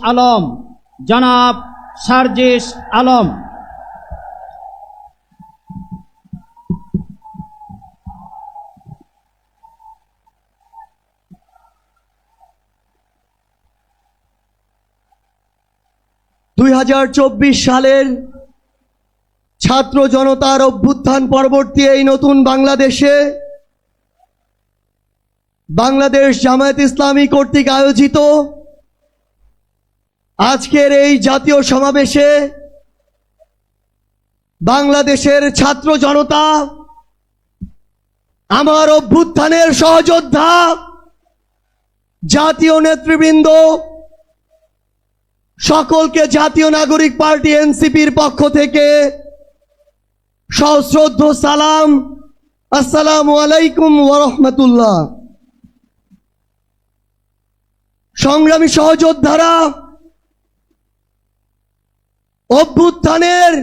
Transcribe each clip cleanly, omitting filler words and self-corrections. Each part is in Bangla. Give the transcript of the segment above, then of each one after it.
আলম, জনাব সার্জিস আলম। সালের ছাত্র জনতার অভ্যুত্থান পরবর্তী এই নতুন বাংলাদেশে বাংলাদেশ জামায়াত ইসলামী কর্তৃক আয়োজিত আজকের এই জাতীয় সমাবেশে বাংলাদেশের ছাত্র জনতা, আমার অভ্যুত্থানের সহযোদ্ধা জাতীয় নেতৃবৃন্দ সকলকে জাতীয় নাগরিক পার্টি এনসিপির পক্ষ থেকে সশ্রদ্ধ সালাম। আসসালামু আলাইকুম ওয়া রাহমাতুল্লাহ। সংগ্রামী সহযোদ্ধারা, অভ্যুত্থানের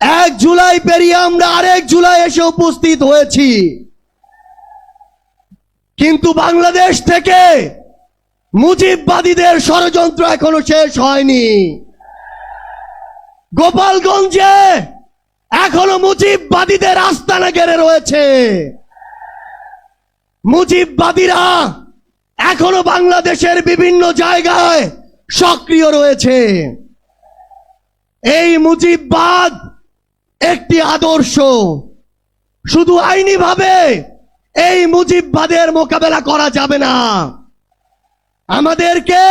1 জুলাই পেরিয়ে আমরা আরেক জুলাই এসে উপস্থিত হয়েছি, কিন্তু বাংলাদেশ থেকে মুজিববাদীদের ষড়যন্ত্র এখনো শেষ হয়নি। গোপালগঞ্জে এখনো মুজিববাদীদের আস্তানা ঘেরে রয়েছে। মুজিববাদীরা এখনো বাংলাদেশের বিভিন্ন জায়গায় সক্রিয় রয়েছে। এই মুজিববাদ একটি আদর্শ, শুধু আইনিভাবে এই মুজিববাদের মোকাবেলা করা যাবে না। আমাদেরকে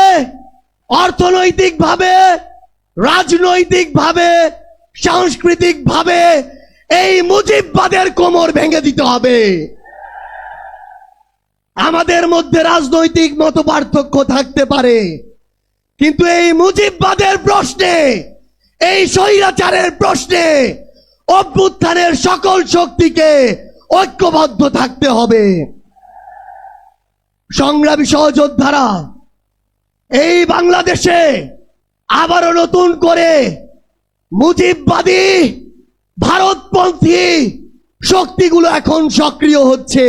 অর্থনৈতিকভাবে, রাজনৈতিকভাবে, সাংস্কৃতিকভাবে এই মুজিববাদের কোমর ভেঙে দিতে হবে। আমাদের মধ্যে রাজনৈতিক মতপার্থক্য থাকতে পারে, কিন্তু এই মুজিববাদের প্রশ্নে, এই স্বৈরাচারের প্রশ্নে অভ্যুত্থানের সকল শক্তিকে ঐক্যবদ্ধ থাকতে হবে। সংগ্রামী সহযোদ্ধারা, এই বাংলাদেশে আবারও নতুন করে মুজিববাদী ভারতপন্থী শক্তিগুলো এখন সক্রিয় হচ্ছে।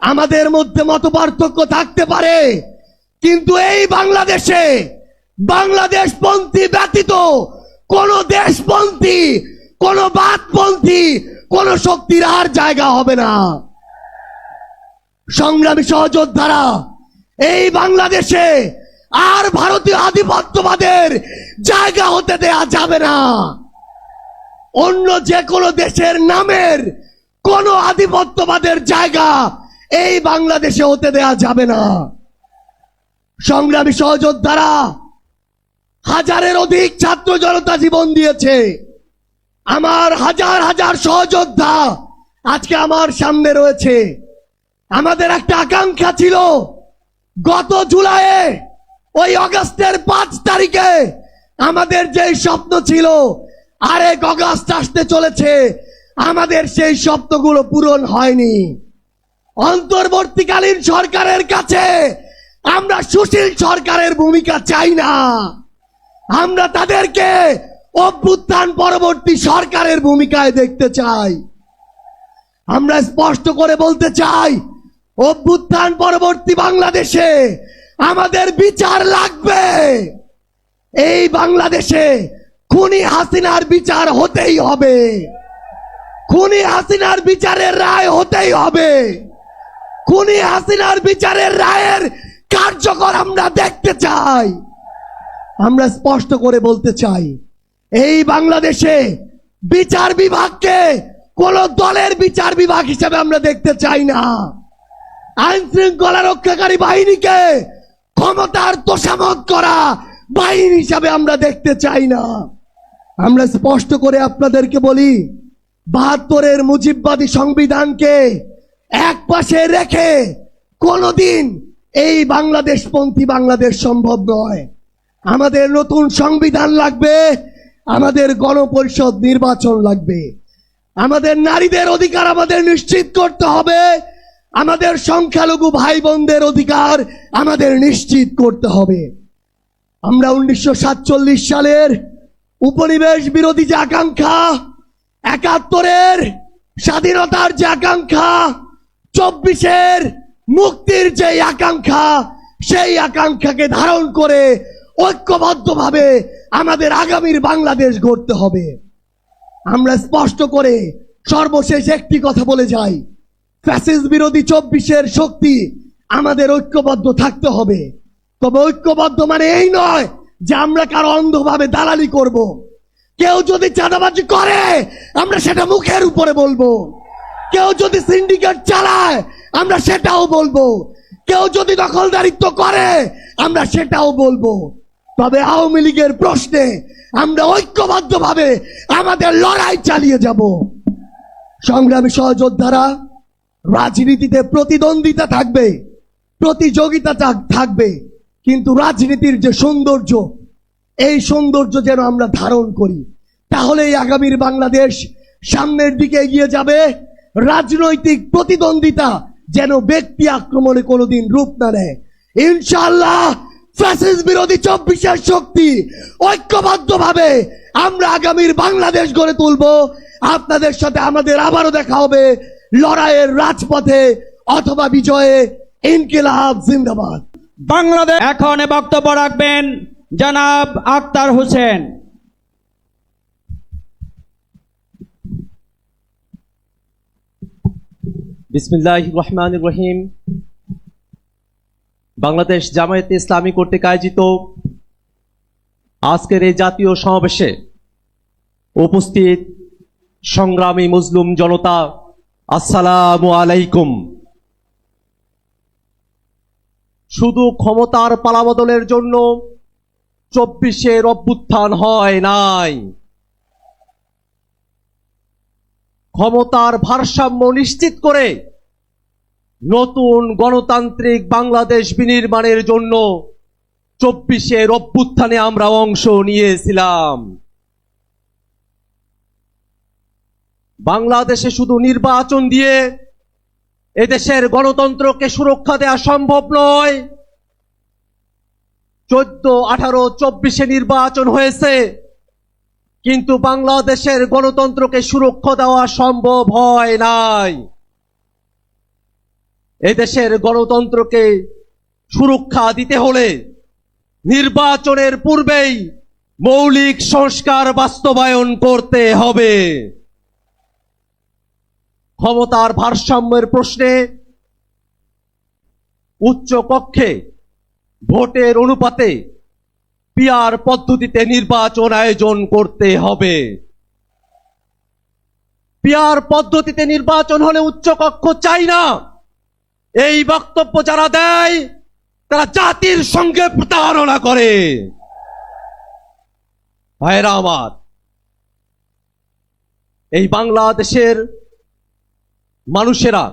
আমাদের মধ্যে মতপার্থক্য থাকতে পারে, কিন্তু এই বাংলাদেশে বাংলাদেশপন্থী ব্যতীত কোন দেশপন্থী, কোন বাদপন্থী, কোন শক্তির আর জায়গা হবে না। সংগ্রামী সহযোদ্ধারা, এই বাংলাদেশে আর ভারতীয় আধিপত্যবাদের জায়গা হতে দেয়া যাবে না। অন্য যে কোনো দেশের নামের কোন আধিপত্যবাদের জায়গা এই বাংলাদেশে হতে দেয়া যাবে না। সংগ্রামী সহযোদ্ধারা, হাজারের অধিক ছাত্র জনতা জীবন দিয়েছে। আমার হাজার হাজার সহযোদ্ধা আজকে আমার সামনে রয়েছে। আমাদের একটা আকাঙ্ক্ষা ছিল, গত জুলাইয়ে, ওই অগাস্টের 5 তারিখে আমাদের যে স্বপ্ন ছিল, আরেক অগাস্ট আসতে চলেছে, আমাদের সেই স্বপ্নগুলো পূরণ হয়নি। অন্তর্বর্তীকালীন সরকারের কাছে আমরা সুশীল সরকারের ভূমিকা চাই না। আমরা তাদেরকে অভ্যুত্থান পরবর্তী সরকারের ভূমিকায় দেখতে চাই। আমরা স্পষ্ট করে বলতে চাই, অভ্যুত্থান পরবর্তী বাংলাদেশে আমাদের বিচার লাগবে। এই বাংলাদেশে খুনি হাসিনার বিচার হতেই হবে। খুনি হাসিনার বিচারের রায় হতেই হবে। খুনি হাসিনার বিচারের রায়ের কার্যকর আমরা দেখতে চাই। আমরা স্পষ্ট করে বলতে চাই, এই বাংলাদেশে বিচার বিভাগকে কোন দলের বিচার বিভাগ হিসেবে আমরা দেখতে চাই না। আইন শৃঙ্খলা রক্ষাকারী বাহিনীকে ক্ষমতার তোষামত করা বাহিনী হিসাবে আমরা দেখতে চাই না। আমরা স্পষ্ট করে আপনাদেরকে বলি, 72-এর মুজিববাদী সংবিধানকে এক পাশে রেখে কোনদিন এই বাংলাদেশপন্থী বাংলাদেশ সম্ভব নয়। আমাদের নতুন সংবিধান লাগবে, আমাদের গণপরিষদ নির্বাচন লাগবে, আমাদের নারীদের অধিকার আমাদের নিশ্চিত করতে হবে, আমাদের সংখ্যালঘু ভাই বোনদের অধিকার আমাদের নিশ্চিত করতে হবে। আমরা 1947 সালের উপনিবেশ বিরোধী যে আকাঙ্ক্ষা, 71-এর স্বাধীনতার যে আকাঙ্ক্ষা, 24-এর মুক্তির যে আকাঙ্ক্ষা, সেই আকাঙ্ক্ষাকে ধারণ করে ঐক্যবদ্ধভাবে আমাদের আগামীর বাংলাদেশ গড়তে হবে। আমরা স্পষ্ট করে সর্বশেষ একটি কথা বলে যাই, ফ্যাসিস্ট বিরোধী 24-এর শক্তি আমাদের ঐক্যবদ্ধ থাকতে হবে। তবে ঐক্যবদ্ধ মানে এই নয় যে আমরা কারো অন্ধভাবে দালালি করব। কেউ যদি চাঁদাবাজি করে আমরা সেটা মুখের উপরে বলবো, কেউ যদি সিন্ডিকেট চালায় আমরা সেটাও বলবো, কেউ যদি দখলদারিত্ব করে আমরা সেটাও বলবো। তবে আওয়ামী লীগের প্রশ্নে আমরা ঐক্যবদ্ধভাবে আমাদের লড়াই চালিয়ে যাব। সংগ্রামী সহযোদ্ধারা, রাজনীতিতে প্রতিদ্বন্দ্বিতা থাকবে, প্রতিযোগিতা থাকবে, কিন্তু রাজনীতির যে সৌন্দর্য, এই সৌন্দর্য যেন আমরা ধারণ করি, তাহলেই আগামীর বাংলাদেশ সামনের দিকে এগিয়ে যাবে। রাজনৈতিক প্রতিদ্বন্দ্বিতা যেন ব্যক্তি আক্রমণে কোনোদিন রূপ না নেয়। ইনশাআল্লাহ ফ্যাসিস্ট বিরোধী 24-এর শক্তি ঐক্যবদ্ধভাবে আমরা আগামীর বাংলাদেশ গড়ে তুলব। আপনাদের সাথে আমাদের আবারও দেখা হবে লড়াইয়ের রাজপথে অথবা বিজয়ে। ইনকিলাব জিন্দাবাদ। বাংলাদেশ। এখন বক্তব্য রাখবেন জনাব আক্তার হোসেন। বিসমিল্লাহির রহমানির রহিম। বাংলাদেশ জামায়াতে ইসলামী কর্তৃক আয়োজিত আজকের এই জাতীয় সমাবেশে উপস্থিত সংগ্রামী মুসলিম জনতা, আসসালামু আলাইকুম। শুধু ক্ষমতার পালাবদলের জন্য 24-এর অভ্যুত্থান হয় নাই, ক্ষমতার ভারসাম্য নিশ্চিত করে নতুন গণতান্ত্রিক বাংলাদেশ বিনির্মাণের জন্য 24-এর অভ্যুত্থানে আমরা অংশ নিয়েছিলাম। বাংলাদেশে শুধু নির্বাচন দিয়ে এদেশের গণতন্ত্রকে সুরক্ষা দেওয়া সম্ভব নয়। 14, 18, 24-এ নির্বাচন হয়েছে, কিন্তু বাংলাদেশের গণতন্ত্রকে সুরক্ষা দেওয়া সম্ভব হয় নাই। এদেশের গণতন্ত্রকে সুরক্ষা দিতে হলে নির্বাচনের পূর্বেই মৌলিক সংস্কার বাস্তবায়ন করতে হবে। ক্ষমতার ভারসাম্যের প্রশ্নে উচ্চ কক্ষে ভোটের অনুপাতে পিআর পদ্ধতিতে নির্বাচন আয়োজন করতে হবে। পিআর পদ্ধতিতে নির্বাচন হলে উচ্চ কক্ষ চাই না, এই বক্তব্য যারা দেয় তারা জাতির সঙ্গে প্রতারণা করে। ভাইরা আমার, এই বাংলাদেশের মানুষেরা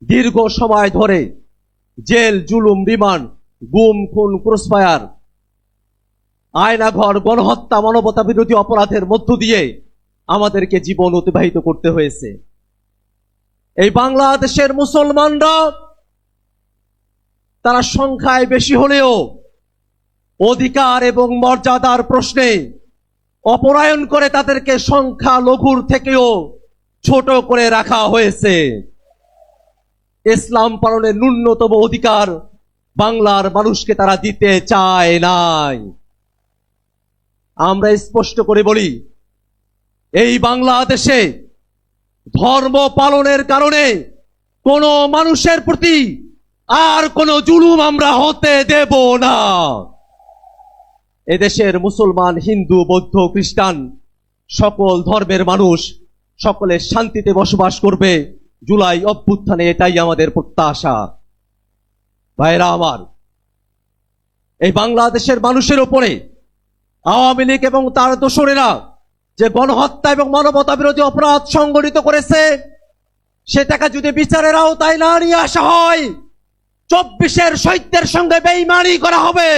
দীর্ঘ সময় ধরে জেল, জুলুম, রিমান্ড, গুম, খুন, ক্রসফায়ার, আয়নাঘর, গণহত্যা, মানবতা বিরোধী অপরাধের মধ্য দিয়ে আমাদেরকে জীবন অতিবাহিত করতে হয়েছে। এই বাংলাদেশের মুসলমানরা তারা সংখ্যায় বেশি হলেও অধিকার এবং মর্যাদার প্রশ্নে অপরায়ণ করে তাদেরকে সংখ্যা লঘুর থেকেও ছোট করে রাখা হয়েছে। ইসলাম পালনের ন্যূনতম অধিকার বাংলার মানুষকে তারা দিতে চায় নাই। আমরা স্পষ্ট করে বলি, এই বাংলাদেশে ধর্ম পালনের কারণে কোন মানুষের প্রতি আর কোন জুলুম আমরা হতে দেব না। এদেশের মুসলমান, হিন্দু, বৌদ্ধ, খ্রিস্টান সকল ধর্মের মানুষ সকলে শান্তিতে বসবাস করবে। জুলাই অভ্যুত্থানে এটাই আমাদের প্রত্যাশা। ভাইরা আমার, এই বাংলাদেশের মানুষের উপরে আওয়ামী লীগ এবং তার দোসরেরা যে গণহত্যা এবং মানবতা বিরোধী অপরাধ সংগঠিত করেছে, সেটাকে যদি বিচারের আওতায় না নিয়ে আসা হয়, 24-এর শহীদদের সঙ্গে বেঈমানি করা হবে।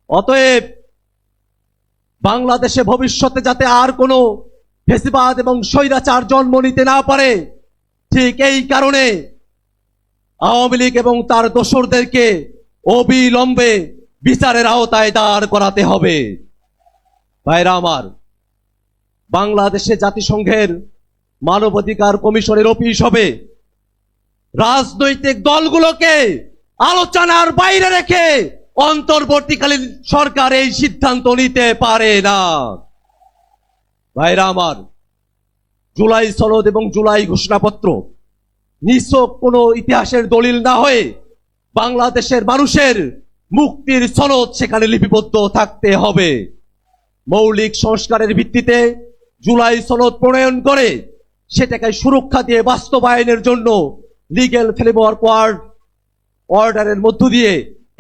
অতএব বাংলাদেশে ভবিষ্যতে যাতে আর কোনো ফ্যাসিবাদ এবং স্বৈরাচার জন্ম নিতে না পারে, ঠিক এই কারণে আওয়ামী লীগ এবং তার দোসরদেরকে অবিলম্বে বিচারের আওতায় দাঁড় করাতে হবে। ভাইরা আমার, বাংলাদেশে জাতিসংঘের মানবাধিকার কমিশনের অফিস হবে। রাজনৈতিক দলগুলোকে আলোচনার বাইরে রেখে অন্তর্বর্তীকালীন সরকার এই সিদ্ধান্ত নিতে পারে না। ভাইরা আমার, জুলাই সনদ এবং জুলাই ঘোষণাপত্র নিছক কোনো ইতিহাসের দলিল না হয়ে বাংলাদেশের মানুষের মুক্তির সনদ সেখানে লিপিবদ্ধ থাকতে হবে। মৌলিক সংস্কারের ভিত্তিতে জুলাই সনদ প্রণয়ন করে সেটাকে সুরক্ষা দিয়ে বাস্তবায়নের জন্য লিগ্যাল ফ্রেমওয়ার্ক অর্ডারের মধ্য দিয়ে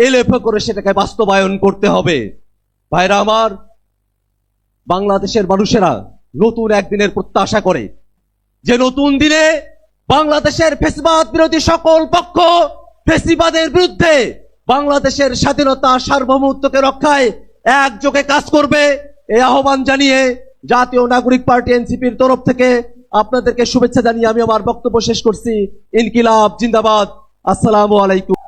এলএফএ করে সেটাকে বাস্তবায়ন করতে হবে। ভাইরা আমার, বাংলাদেশের মানুষেরা নতুন একদিনের প্রত্যাশা করে, যে নতুন দিনে বাংলাদেশের ফ্যাসিবাদ বিরোধী সকল পক্ষ ফ্যাসিবাদের বিরুদ্ধে বাংলাদেশের স্বাধীনতা সার্বভৌমত্বকে রক্ষায় একযোগে কাজ করবে। এই আহ্বান জানিয়ে জাতীয় নাগরিক পার্টি এনসিপির তরফ থেকে আপনাদেরকে শুভেচ্ছা জানিয়ে আমি আমার বক্তব্য শেষ করছি। ইনকিলাব জিন্দাবাদ। আসসালামু আলাইকুম।